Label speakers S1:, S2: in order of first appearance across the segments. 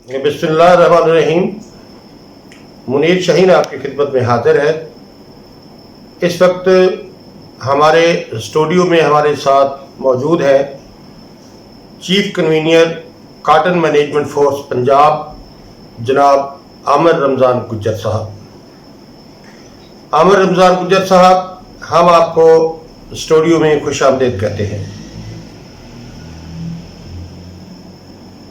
S1: बिस्मिल्लाहिर्रहमानिर्रहीम। मुनीर शाहीन आपकी खिदमत में हाजिर है। इस वक्त हमारे स्टूडियो में हमारे साथ मौजूद है chief convener cotton management force Punjab जनाब आमिर रमज़ान गुज्जर साहब। आमिर रमज़ान गुज्जर साहब, हम आपको स्टूडियो में खुशामदीद कहते हैं।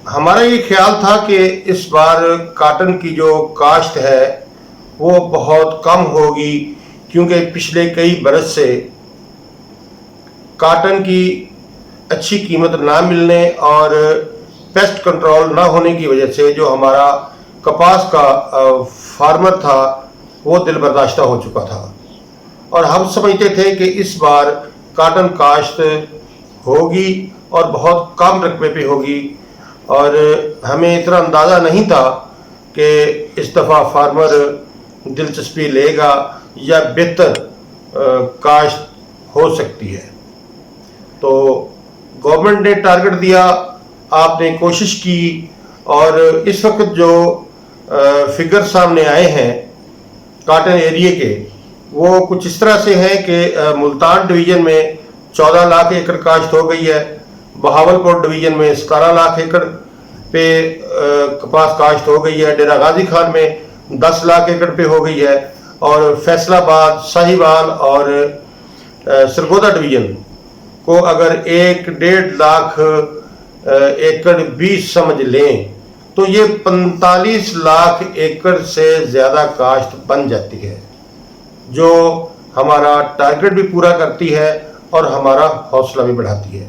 S1: हमारा ये ख्याल था कि इस बार काटन की जो काश्त है वो बहुत कम होगी, क्योंकि पिछले कई बरस से काटन की अच्छी कीमत ना मिलने और पेस्ट कंट्रोल ना होने की वजह से जो हमारा कपास का फार्मर था वो दिल बर्दाश्ता हो चुका था, और हम समझते थे कि इस बार काटन काश्त होगी और बहुत कम रकबे पे होगी, और हमें इतना अंदाज़ा नहीं था कि इस दफ़ा फार्मर दिलचस्पी लेगा या बेहतर काश्त हो सकती है। तो गवर्नमेंट ने टारगेट दिया, आपने कोशिश की, और इस वक्त जो फिगर सामने आए हैं काटन एरिया के वो कुछ इस तरह से हैं कि मुल्तान डिवीज़न में 14 लाख एकड़ काश्त हो गई है, बहावलपुर डिवीज़न में 17 लाख एकड़ पे कपास काश्त हो गई है, डेरा गाजी खान में 10 लाख एकड़ पे हो गई है, और फैसलाबाद, साहिवाल और सरगोदा डिवीज़न को अगर 1-1.5 लाख एकड़ बीज समझ लें तो ये 45 लाख एकड़ से ज़्यादा काश्त बन जाती है, जो हमारा टारगेट भी पूरा करती है और हमारा हौसला भी बढ़ाती है।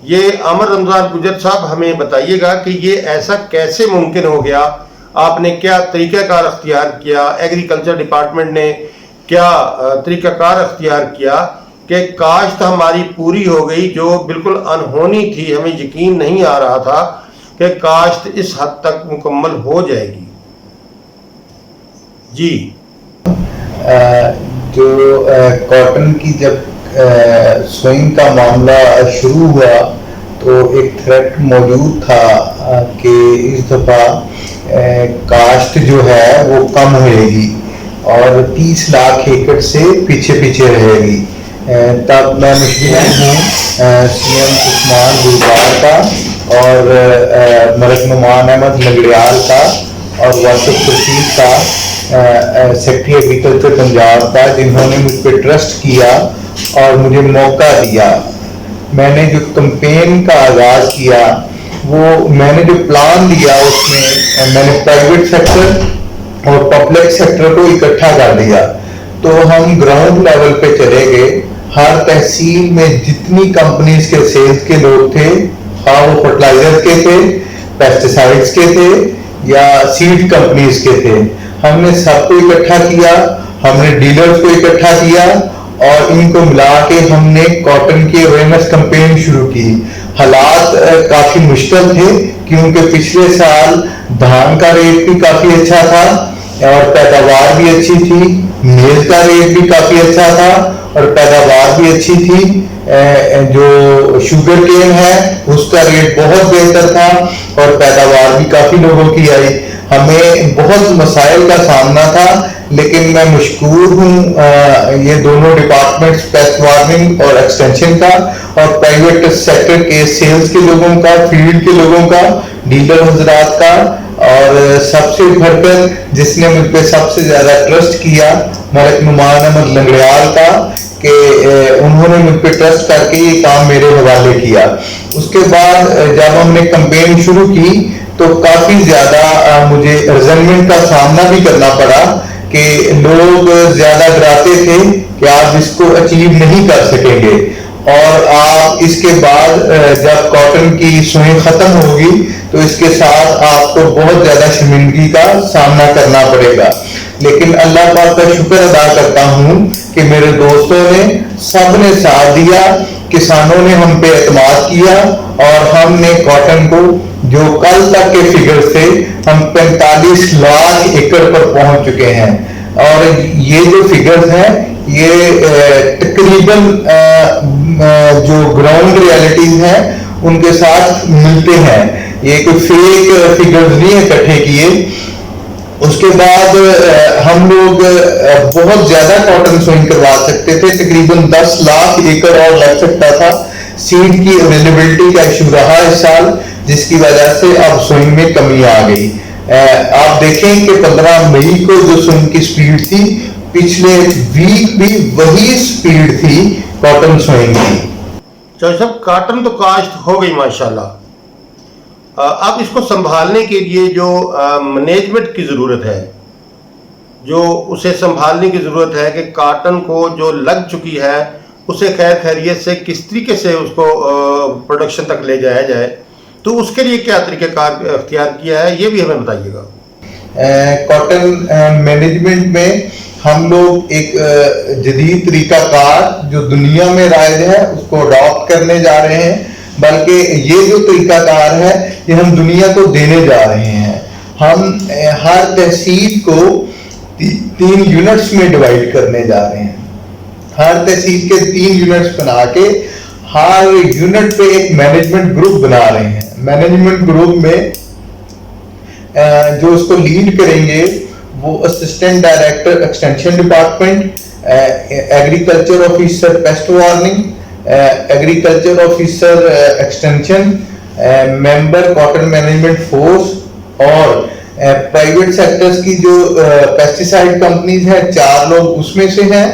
S1: ये आमिर रमज़ान गुज्जर साहब, हमें बताइएगा कि ये ऐसा कैसे मुमकिन हो गया, आपने क्या तरीक़ाकार अख्तियार किया, एग्रीकल्चर डिपार्टमेंट ने क्या तरीक़ाकार अख्तियार किया कि काश्त हमारी पूरी हो गई, जो बिल्कुल अनहोनी थी। हमें यकीन नहीं आ रहा था कि काश्त इस हद तक मुकम्मल हो जाएगी। जी,
S2: जो कॉटन की जब स्विंग का मामला शुरू हुआ तो एक थ्रेट मौजूद था कि इस दफ़ा काश्त जो है वो कम होएगी और 30 लाख एकड़ से पीछे रहेगी। तब मैं मुश्किल हूँ CM उस्मान गुलजार का और मलक नुमान अहमद लगड़ियाल का और वासिफ रशीद का, सेक्रेटरी एग्रीकल्चर पंजाब का, जिन्होंने मुझ पर ट्रस्ट किया और मुझे मौका दिया। मैंने जो कैंपेन का आगाज़ किया, वो मैंने जो प्लान दिया उसमें मैंने प्राइवेट सेक्टर और पब्लिक सेक्टर को इकट्ठा कर दिया। तो हम ग्राउंड लेवल पे चले गए, हर तहसील में जितनी कंपनीज के सेल्स के लोग थे, हाँ वो फर्टिलाइजर के थे, पेस्टिसाइड्स के थे या सीड कंपनीज के थे, हमने सबको इकट्ठा किया, हमने डीलर्स को इकट्ठा किया और इनको मिला के हमने कॉटन की अवेयरनेस कैंपेन शुरू की। हालात काफी मुश्किल थे क्योंकि पिछले साल धान का रेट भी काफी अच्छा था और पैदावार भी अच्छी थी, मेज का रेट भी काफी अच्छा था और पैदावार भी अच्छी थी। जो शुगर केन है उसका रेट बहुत बेहतर था और पैदावार भी काफी लोगों की आई। हमें बहुत मसाइल का सामना था, लेकिन मैं मशकूर हूँ ये दोनों डिपार्टमेंट्स, पेस्ट वार्निंग और एक्सटेंशन का और प्राइवेट सेक्टर के सेल्स के लोगों का, फील्ड के लोगों का, डीलर हजरात का, और सबसे बढ़कर जिसने मुझ पर सबसे ज्यादा ट्रस्ट किया मलक नुमान अहमद लगड़ियाल का, कि उन्होंने मुझ पर ट्रस्ट करके ये काम मेरे हवाले किया। उसके बाद जब हमने कैंपेन शुरू की तो काफी ज्यादा मुझे रिजनमेंट का सामना भी करना पड़ा कि लोग ज्यादा डराते थे कि आप इसको अचीव नहीं कर सकेंगे और आप इसके बाद जब कॉटन की सुई खत्म होगी तो इसके साथ आपको बहुत ज्यादा शर्मिंदगी का सामना करना पड़ेगा। लेकिन अल्लाह पाक का शुक्र अदा करता हूँ कि मेरे दोस्तों ने सबने साथ दिया, किसानों ने हम पे एतमाद किया और हमने कॉटन को, जो कल तक के फिगर थे, हम 45 लाख एकड़ पर पहुंच चुके हैं। और ये जो फिगर्स हैं ये तकरीबन जो ग्राउंड रियलिटीज हैं उनके साथ मिलते हैं। یہ کوئی فیک فگرز نہیں ہے اکٹھے کیے. اس کے بعد ہم لوگ بہت زیادہ کاٹن سوئنگ کروا سکتے تھے, تقریباً 10 لاکھ ایکڑ اور لگ سکتا تھا. سیڈ کی اویلیبلٹی کا ایشو رہا اس سال, جس کی وجہ سے اب سوئنگ میں کمی آ گئی. آپ دیکھیں کہ 15 مئی کو جو سوئنگ کی سپیڈ تھی, پچھلے ویک بھی وہی سپیڈ تھی کاٹن سوئنگ کی.
S1: چوہدری صاحب, کاٹن تو کاشت ہو گئی ماشاءاللہ, اب اس کو سنبھالنے کے لیے جو مینجمنٹ کی ضرورت ہے, جو اسے سنبھالنے کی ضرورت ہے کہ کاٹن کو جو لگ چکی ہے اسے خیر خیریت سے کس طریقے سے اس کو پروڈکشن تک لے جایا جائے, تو اس کے لیے کیا طریقہ کار اختیار کیا ہے, یہ بھی ہمیں بتائیے گا.
S2: کاٹن مینجمنٹ میں ہم لوگ ایک جدید طریقہ کار جو دنیا میں رائج ہے اس کو اڈاپٹ کرنے جا رہے ہیں, بلکہ یہ جو طریقہ کار ہے یہ ہم دنیا کو دینے جا رہے ہیں. ہم ہر تحصیل کو 3 یونٹس میں ڈیوائڈ کرنے جا رہے ہیں. ہر تحصیل کے 3 یونٹس بنا کے ہر یونٹ پہ ایک مینجمنٹ گروپ بنا رہے ہیں. مینجمنٹ گروپ میں جو اس کو لیڈ کریں گے وہ assistant director extension department, agriculture officer pest warning, agriculture officer extension, member cotton management force, اور پرائیویٹ سیکٹرز کی جو پیسٹیسائڈ کمپنیز ہیں 4 لوگ اس میں سے ہیں,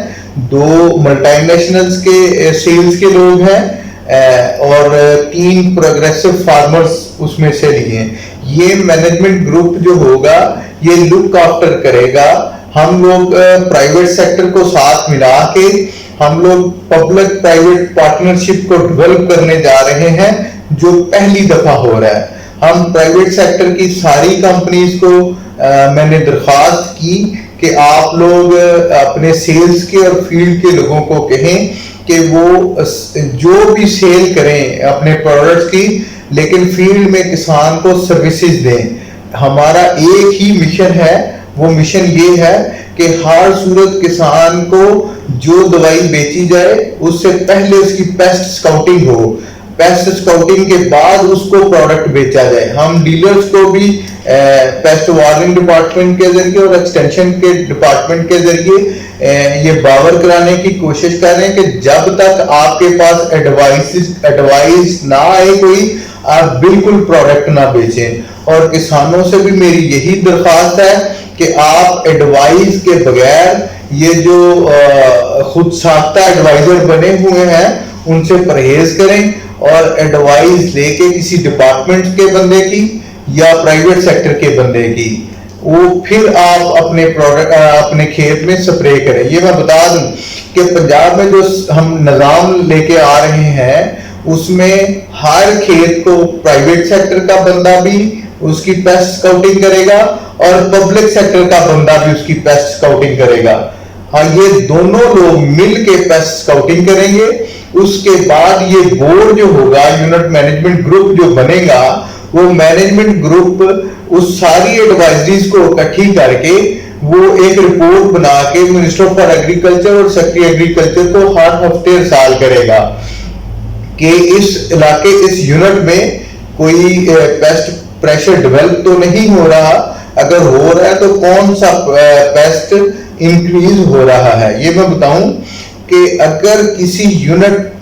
S2: 2 ملٹی نیشنلز کے سیلز کے لوگ ہیں, اور 3 پروگریسو فارمرز اس میں سے لیے ہیں. یہ مینجمنٹ گروپ جو ہوگا یہ لک آفٹر کرے گا. ہم لوگ پرائیویٹ سیکٹر کو ساتھ ملا کے ہم لوگ پبلک پرائیویٹ پارٹنرشپ کو ڈیولپ کرنے جا رہے ہیں, جو پہلی دفعہ ہو رہا ہے. ہم پرائیویٹ سیکٹر کی ساری کمپنیز کو میں نے درخواست کی کہ آپ لوگ اپنے سیلز کے اور فیلڈ کے لوگوں کو کہیں کہ وہ جو بھی سیل کریں اپنے پروڈکٹس کی, لیکن فیلڈ میں کسان کو سروسز دیں. ہمارا ایک ہی مشن ہے, وہ مشن یہ ہے کہ ہر صورت کسان کو جو دوائی بیچی جائے اس سے پہلے اس کی پیسٹ سکاؤٹنگ ہو, پیسٹ سکاؤٹنگ کے بعد اس کو پروڈکٹ بیچا جائے. ہم ڈیلرز کو بھی پیسٹ وارننگ ڈپارٹمنٹ کے ذریعے اور ایکسٹینشن کے ڈپارٹمنٹ کے ذریعے یہ باور کرانے کی کوشش کر رہے ہیں کہ جب تک آپ کے پاس ایڈوائز نہ آئے کوئی, آپ بالکل پروڈکٹ نہ بیچیں. اور کسانوں سے بھی میری یہی درخواست ہے کہ آپ ایڈوائز کے بغیر یہ جو خود ساختہ ایڈوائزر بنے ہوئے ہیں ان سے پرہیز کریں, اور ایڈوائز لے کے کسی ڈپارٹمنٹ کے بندے کی یا پرائیویٹ سیکٹر کے بندے کی, وہ پھر آپ اپنے پروڈکٹ اپنے کھیت میں سپرے کریں. یہ میں بتا دوں کہ پنجاب میں جو ہم نظام لے کے آ رہے ہیں اس میں ہر کھیت کو پرائیویٹ سیکٹر کا بندہ بھی اس کی پیسٹ سکاؤٹنگ کرے گا اور پبلک سیکٹر کا بندہ بھی اس کی پیسٹ سکاؤٹنگ کرے گا. ہاں, یہ دونوں لوگ مل کے پیسٹ سکاؤٹنگ کریں گے. اس کے بعد یہ بورڈ جو ہوگا, یونٹ مینجمنٹ گروپ جو بنے گا, وہ مینجمنٹ گروپ اس ساری ایڈوائزریز کو اکٹھی کر کے وہ ایک رپورٹ بنا کے منسٹر فار ایگریکلچر اور سیکرٹری ایگریکلچر کو ہر ہفتے ارسال کرے گا کہ اس علاقے اس یونٹ میں کوئی پیسٹ پریشر ڈیولپ تو نہیں ہو رہا, اگر ہو رہا ہے تو کون سا پیسٹ انکریز ہو رہا ہے. یہ میں بتاؤں کہ اگر کسی یونٹ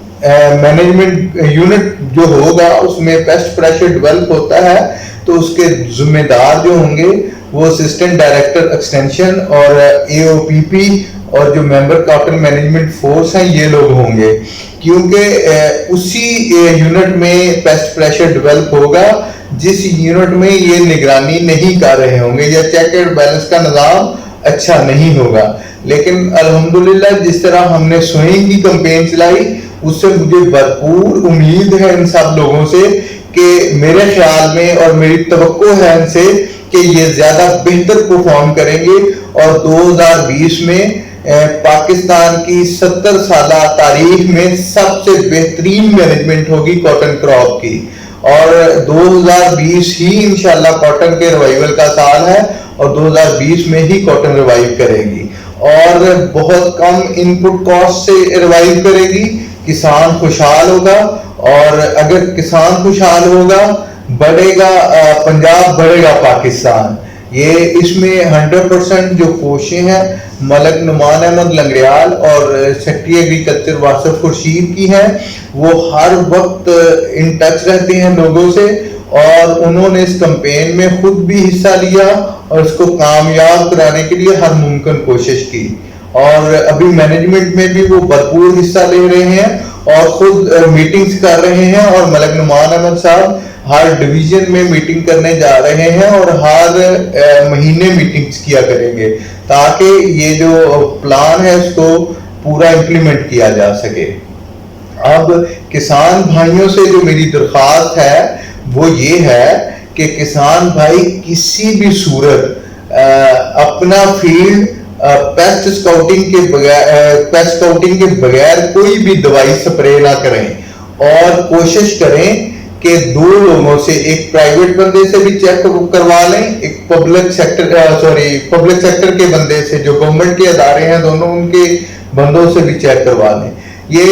S2: مینجمنٹ یونٹ جو ہوگا اس میں پیسٹ پریشر ڈیولپ ہوتا ہے تو اس کے ذمہ دار جو ہوں گے وہ اسسٹنٹ ڈائریکٹر ایکسٹینشن اور AOPP اور جو ممبر کاٹن مینجمنٹ فورس ہیں یہ لوگ ہوں گے, کیونکہ اسی یونٹ میں پیسٹ پریشر ڈیولپ ہوگا جس یونٹ میں یہ نگرانی نہیں کر رہے ہوں گے, یا چیک اینڈ بیلنس کا نظام اچھا نہیں ہوگا. لیکن الحمدللہ جس طرح ہم نے سوئنگ کی کمپین چلائی اس سے مجھے بھرپور امید ہے ان سب لوگوں سے کہ میرے خیال میں اور میری توقع ہے ان سے کہ یہ زیادہ بہتر پرفارم کریں گے, اور 2020 میں پاکستان کی 70 سالہ تاریخ میں سب سے بہترین مینجمنٹ ہوگی کاٹن کراپ کی, اور 2020 ہی انشاءاللہ کاٹن کے ریوائیول کا سال ہے, اور 2020 میں ہی کاٹن ریوائیو کرے گی, اور بہت کم ان پٹ کاسٹ سے ریوائیو کرے گی. کسان خوشحال ہوگا, اور اگر کسان خوشحال ہوگا बढ़ेगा पंजाब, बढ़ेगा पाकिस्तान। ये इसमें 100% जो कोशें हैं मलक नुमान अहमद लंगड़ियाल और सेक्रेटरी एग्रीकल्चर वासिफ खुर्शीद की हैं। वो हर वक्त इन टच रहते हैं लोगों से और उन्होंने इस कैंपेन में खुद भी हिस्सा लिया और इसको कामयाब कराने के लिए हर मुमकिन कोशिश की। और अभी मैनेजमेंट में भी वो भरपूर हिस्सा ले रहे हैं और खुद मीटिंग्स कर रहे हैं। और मलक नुमान अहमद साहब हर डिवीजन में मीटिंग करने जा रहे हैं और हर महीने मीटिंग्स किया करेंगे ताकि ये जो प्लान है इसको पूरा इम्प्लीमेंट किया जा सके। अब किसान भाइयों से जो मेरी दरख्वास्त है वो ये है कि किसान भाई किसी भी सूरत अपना फील्ड पेस्ट स्काउटिंग के बगैर कोई भी दवाई स्प्रे ना करें और कोशिश करें कि 2 लोगों से, एक प्राइवेट बंदे से भी चेक करवा लें, एक पब्लिक सेक्टर के बंदे से, जो गवर्नमेंट के अदारे हैं दोनों, उनके बंदों से भी चेक करवा लें। ये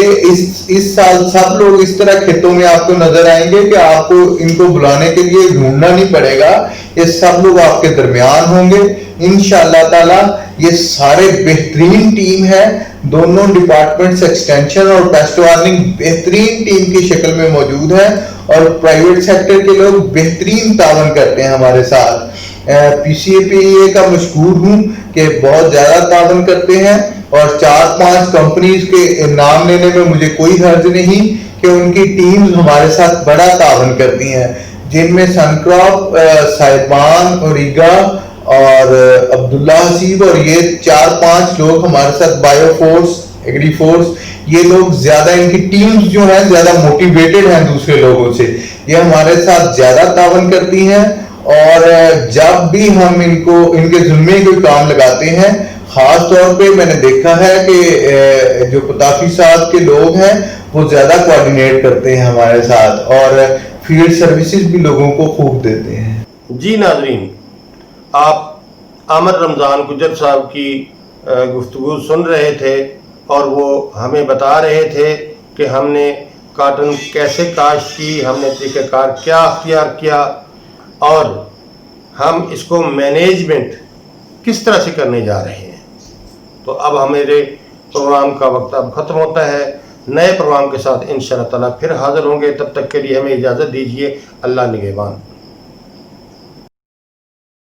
S2: इस साल सब लोग इस तरह खेतों में आपको नजर आएंगे कि आपको इनको बुलाने के लिए ढूंढना नहीं पड़ेगा, ये सब लोग आपके दरमियान होंगे इंशाअल्लाह ताला। ये सारे बेहतरीन टीम है, दोनों डिपार्टमेंट्स एक्सटेंशन और पेस्ट वार्निंग बेहतरीन टीम की शक्ल में मौजूद है और प्राइवेट सेक्टर के लोग बेहतरीन तावन करते हैं हमारे साथ। PCAPEA का मशहूर हूँ कि बहुत ज्यादा तावन करते हैं और 4-5 कंपनीज के नाम लेने में मुझे कोई हर्ज नहीं कि उनकी टीम्स हमारे साथ बड़ा तावन करती हैं, जिनमें सनक्रॉप, साहिबान, ओरिगा और अब्दुल्ला हसीब और ये 4-5 लोग हमारे साथ, बायोफोर्स, एग्रीफोर्स, ये लोग ज्यादा, इनकी टीम्स जो है ज्यादा मोटिवेटेड हैं दूसरे लोगों से, ये हमारे साथ ज्यादा तावन करती हैं। और जब भी हम इनके जिम्मे कोई काम लगाते हैं, खास तौर पे मैंने देखा है कि जो पताफी साहब के लोग हैं वो ज्यादा कोऑर्डिनेट करते हैं हमारे साथ और फील्ड सर्विसेज भी लोगों को खूब देते हैं।
S1: जी नाजरीन, आप आमर रमज़ान गुज्जर साहब की गुफ्तगू सुन रहे थे और वो हमें बता रहे थे कि हमने काटन कैसे काश्त की, हमने तरीक़ाकार क्या अख्तियार किया और हम इसको मैनेजमेंट किस तरह से करने जा रहे हैं। तो अब हमारे प्रोग्राम का वक्त अब ख़त्म होता है, नए प्रोग्राम के साथ इंशाअल्लाह ताला फिर हाज़िर होंगे। तब तक के लिए हमें इजाज़त दीजिए। अल्लाह निगहबान।